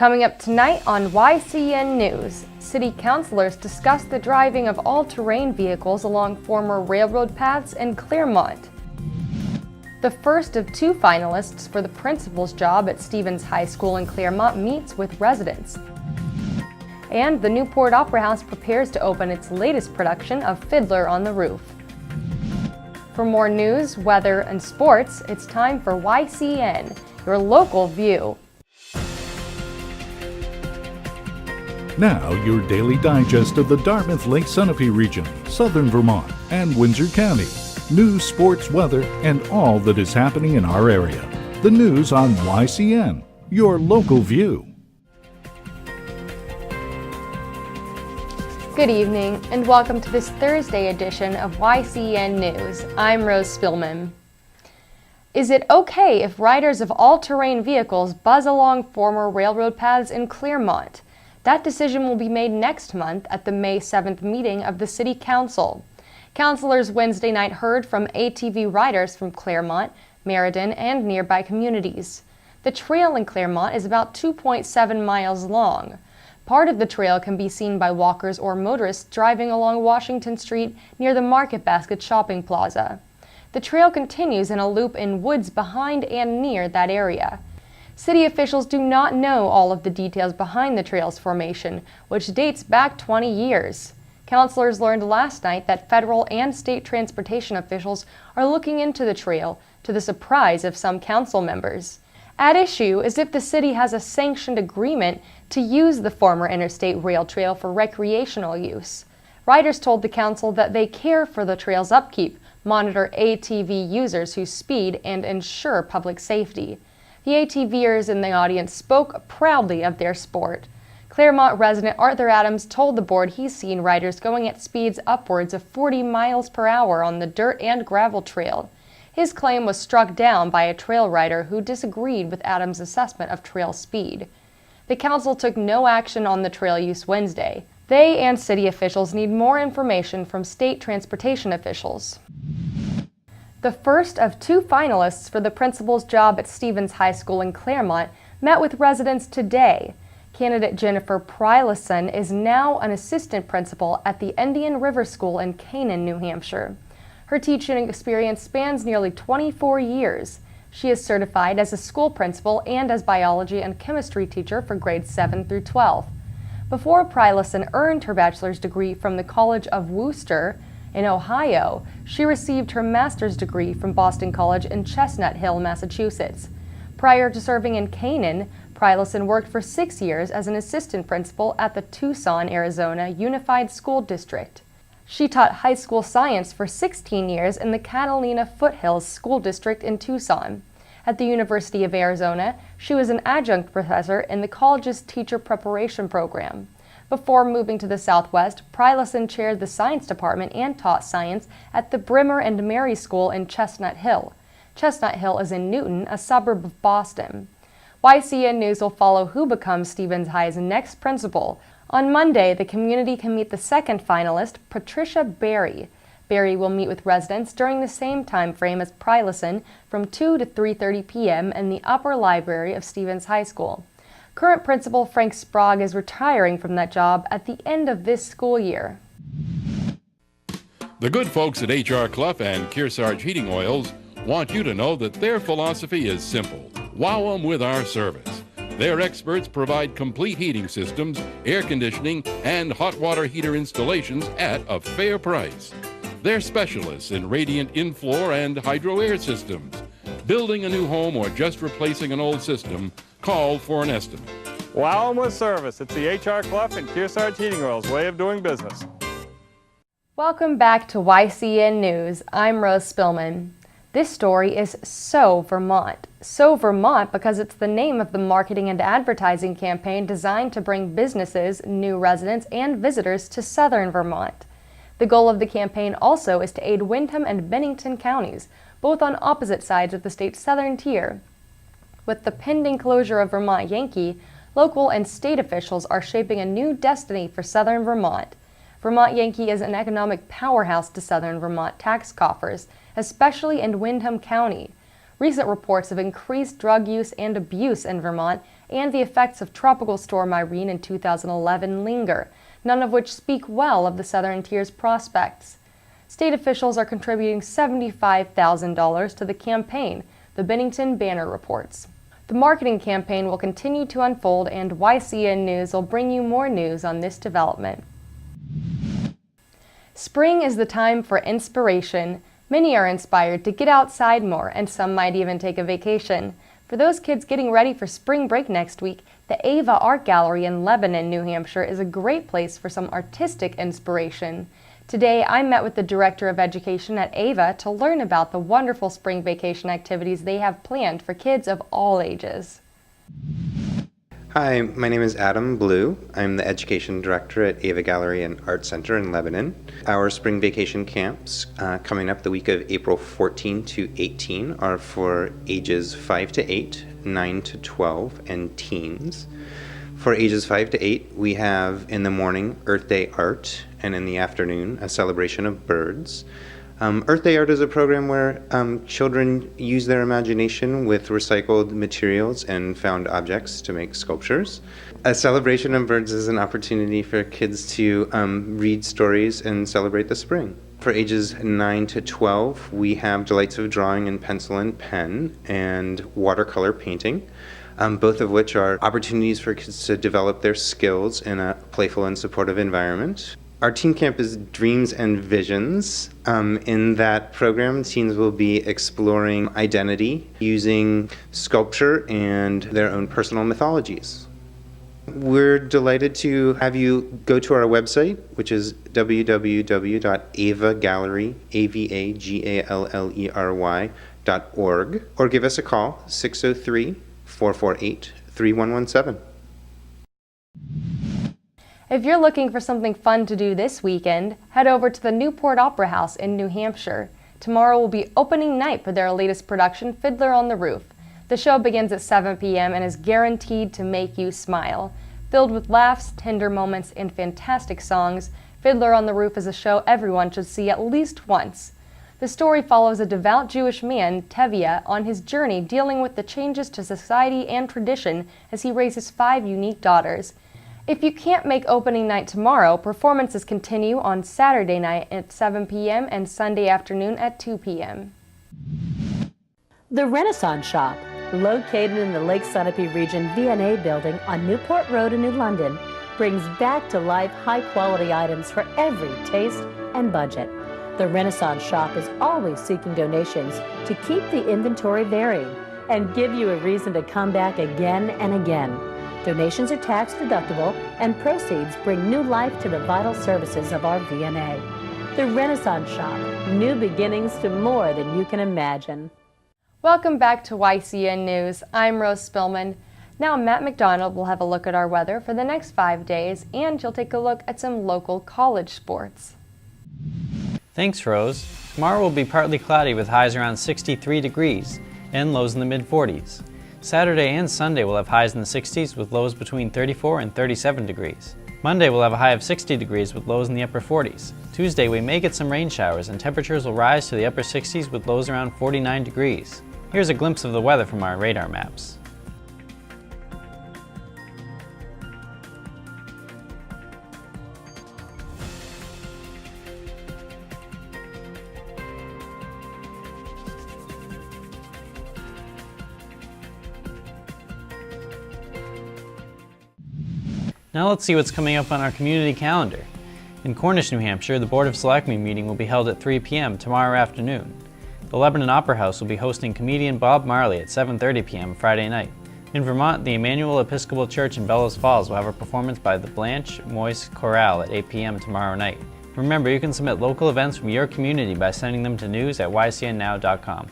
Coming up tonight on YCN News, city councilors discuss the driving of all-terrain vehicles along former railroad paths in Claremont. The first of two finalists for the principal's job at Stevens High School in Claremont meets with residents. And the Newport Opera House prepares to open its latest production of Fiddler on the Roof. For more news, weather, and sports, it's time for YCN, your local view. Now, your daily digest of the Dartmouth-Lake Sunapee region, southern Vermont, and Windsor County. News, sports, weather, and all that is happening in our area. The news on YCN, your local view. Good evening, and welcome to this Thursday edition of YCN News. I'm Rose Spillman. Is it okay if riders of all-terrain vehicles buzz along former railroad paths in Claremont? That decision will be made next month at the May 7th meeting of the City Council. Councilors Wednesday night heard from ATV riders from Claremont, Meriden, and nearby communities. The trail in Claremont is about 2.7 miles long. Part of the trail can be seen by walkers or motorists driving along Washington Street near the Market Basket Shopping Plaza. The trail continues in a loop in woods behind and near that area. City officials do not know all of the details behind the trail's formation, which dates back 20 years. Councilors learned last night that federal and state transportation officials are looking into the trail, to the surprise of some council members. At issue is if the city has a sanctioned agreement to use the former interstate rail trail for recreational use. Riders told the council that they care for the trail's upkeep, monitor ATV users who speed, and ensure public safety. The ATVers in the audience spoke proudly of their sport. Claremont resident Arthur Adams told the board he's seen riders going at speeds upwards of 40 miles per hour on the dirt and gravel trail. His claim was struck down by a trail rider who disagreed with Adams' assessment of trail speed. The council took no action on the trail use Wednesday. They and city officials need more information from state transportation officials. The first of two finalists for the principal's job at Stevens High School in Claremont met with residents today. Candidate Jennifer Pryleson is now an assistant principal at the Indian River School in Canaan, New Hampshire. Her teaching experience spans nearly 24 years. She is certified as a school principal and as biology and chemistry teacher for grades 7 through 12. Before Pryleson earned her bachelor's degree from the College of Wooster in Ohio, she received her master's degree from Boston College in Chestnut Hill, Massachusetts. Prior to serving in Canaan, Pryleson worked for 6 years as an assistant principal at the Tucson, Arizona Unified School District. She taught high school science for 16 years in the Catalina Foothills School District in Tucson. At the University of Arizona, she was an adjunct professor in the college's teacher preparation program. Before moving to the Southwest, Pryleson chaired the science department and taught science at the Brimmer and Mary School in Chestnut Hill. Chestnut Hill is in Newton, a suburb of Boston. YCN News will follow who becomes Stevens High's next principal. On Monday, the community can meet the second finalist, Patricia Berry. Berry will meet with residents during the same time frame as Pryleson from 2 to 3:30 p.m. in the upper library of Stevens High School. Current principal Frank Sprague is retiring from that job at the end of this school year. The good folks at H.R. Clough and Kearsarge Heating Oils want you to know that their philosophy is simple. Wow 'em with our service. Their experts provide complete heating systems, air conditioning, and hot water heater installations at a fair price. They're specialists in radiant in-floor and hydro air systems. Building a new home or just replacing an old system, call for an estimate. Wow 'em with service. It's the H.R. Clough and Kearsarge Heating Oils way of doing business. Welcome back to YCN News. I'm Rose Spillman. This story is So Vermont. So Vermont because it's the name of the marketing and advertising campaign designed to bring businesses, new residents, and visitors to southern Vermont. The goal of the campaign also is to aid Windham and Bennington counties, both on opposite sides of the state's southern tier. With the pending closure of Vermont Yankee, local and state officials are shaping a new destiny for southern Vermont. Vermont Yankee is an economic powerhouse to southern Vermont tax coffers, especially in Windham County. Recent reports of increased drug use and abuse in Vermont and the effects of Tropical Storm Irene in 2011 linger, none of which speak well of the southern tier's prospects. State officials are contributing $75,000 to the campaign, the Bennington Banner reports. The marketing campaign will continue to unfold, and YCN News will bring you more news on this development. Spring is the time for inspiration. Many are inspired to get outside more, and some might even take a vacation. For those kids getting ready for spring break next week, the Ava Art Gallery in Lebanon, New Hampshire is a great place for some artistic inspiration. Today, I met with the Director of Education at Ava to learn about the wonderful spring vacation activities they have planned for kids of all ages. Hi, my name is Adam Blue. I'm the Education Director at Ava Gallery and Art Center in Lebanon. Our spring vacation camps coming up the week of April 14 to 18 are for ages 5 to 8, 9 to 12, and teens. For ages 5 to 8, we have in the morning Earth Day Art, and in the afternoon a celebration of birds. Earth Day Art is a program where children use their imagination with recycled materials and found objects to make sculptures. A celebration of birds is an opportunity for kids to read stories and celebrate the spring. For ages 9 to 12, we have Delights of Drawing in Pencil and Pen and Watercolor Painting, both of which are opportunities for kids to develop their skills in a playful and supportive environment. Our teen camp is Dreams and Visions. In that program, teens will be exploring identity using sculpture and their own personal mythologies. We're delighted to have you go to our website, which is www.avagallery.org, or give us a call, 603-448-3117. If you're looking for something fun to do this weekend, head over to the Newport Opera House in New Hampshire. Tomorrow will be opening night for their latest production, Fiddler on the Roof. The show begins at 7 p.m. and is guaranteed to make you smile. Filled with laughs, tender moments, and fantastic songs, Fiddler on the Roof is a show everyone should see at least once. The story follows a devout Jewish man, Tevye, on his journey dealing with the changes to society and tradition as he raises 5 unique daughters. If you can't make opening night tomorrow, performances continue on Saturday night at 7 p.m. and Sunday afternoon at 2 p.m. The Renaissance Shop, located in the Lake Sunapee Region V&A building on Newport Road in New London, brings back to life high-quality items for every taste and budget. The Renaissance Shop is always seeking donations to keep the inventory varying and give you a reason to come back again and again. Donations are tax deductible, and proceeds bring new life to the vital services of our V&A. The Renaissance Shop, new beginnings to more than you can imagine. Welcome back to YCN News. I'm Rose Spillman. Now Matt McDonald will have a look at our weather for the next 5 days, and you'll take a look at some local college sports. Thanks, Rose. Tomorrow will be partly cloudy with highs around 63 degrees and lows in the mid-40s. Saturday and Sunday will have highs in the 60s with lows between 34 and 37 degrees. Monday will have a high of 60 degrees with lows in the upper 40s. Tuesday we may get some rain showers and temperatures will rise to the upper 60s with lows around 49 degrees. Here's a glimpse of the weather from our radar maps. Now let's see what's coming up on our community calendar. In Cornish, New Hampshire, the Board of Selectmen meeting will be held at 3 p.m. tomorrow afternoon. The Lebanon Opera House will be hosting comedian Bob Marley at 7:30 p.m. Friday night. In Vermont, the Emmanuel Episcopal Church in Bellows Falls will have a performance by the Blanche Moise Chorale at 8 p.m. tomorrow night. Remember, you can submit local events from your community by sending them to news@ycnnow.com.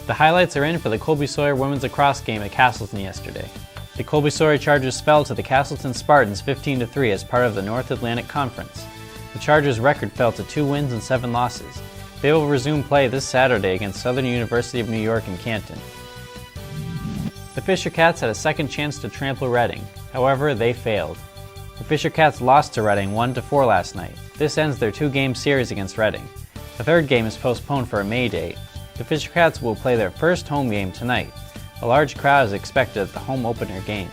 The highlights are in for the Colby Sawyer women's lacrosse game at Castleton yesterday. The Colby Sawyer Chargers fell to the Castleton Spartans 15-3 as part of the North Atlantic Conference. The Chargers' record fell to 2 wins and 7 losses. They will resume play this Saturday against Southern University of New York in Canton. The Fisher Cats had a second chance to trample Reading. However, they failed. The Fisher Cats lost to Reading 1-4 last night. This ends their 2-game series against Reading. The third game is postponed for a May date. The Fisher Cats will play their first home game tonight. A large crowd is expected at the home opener game.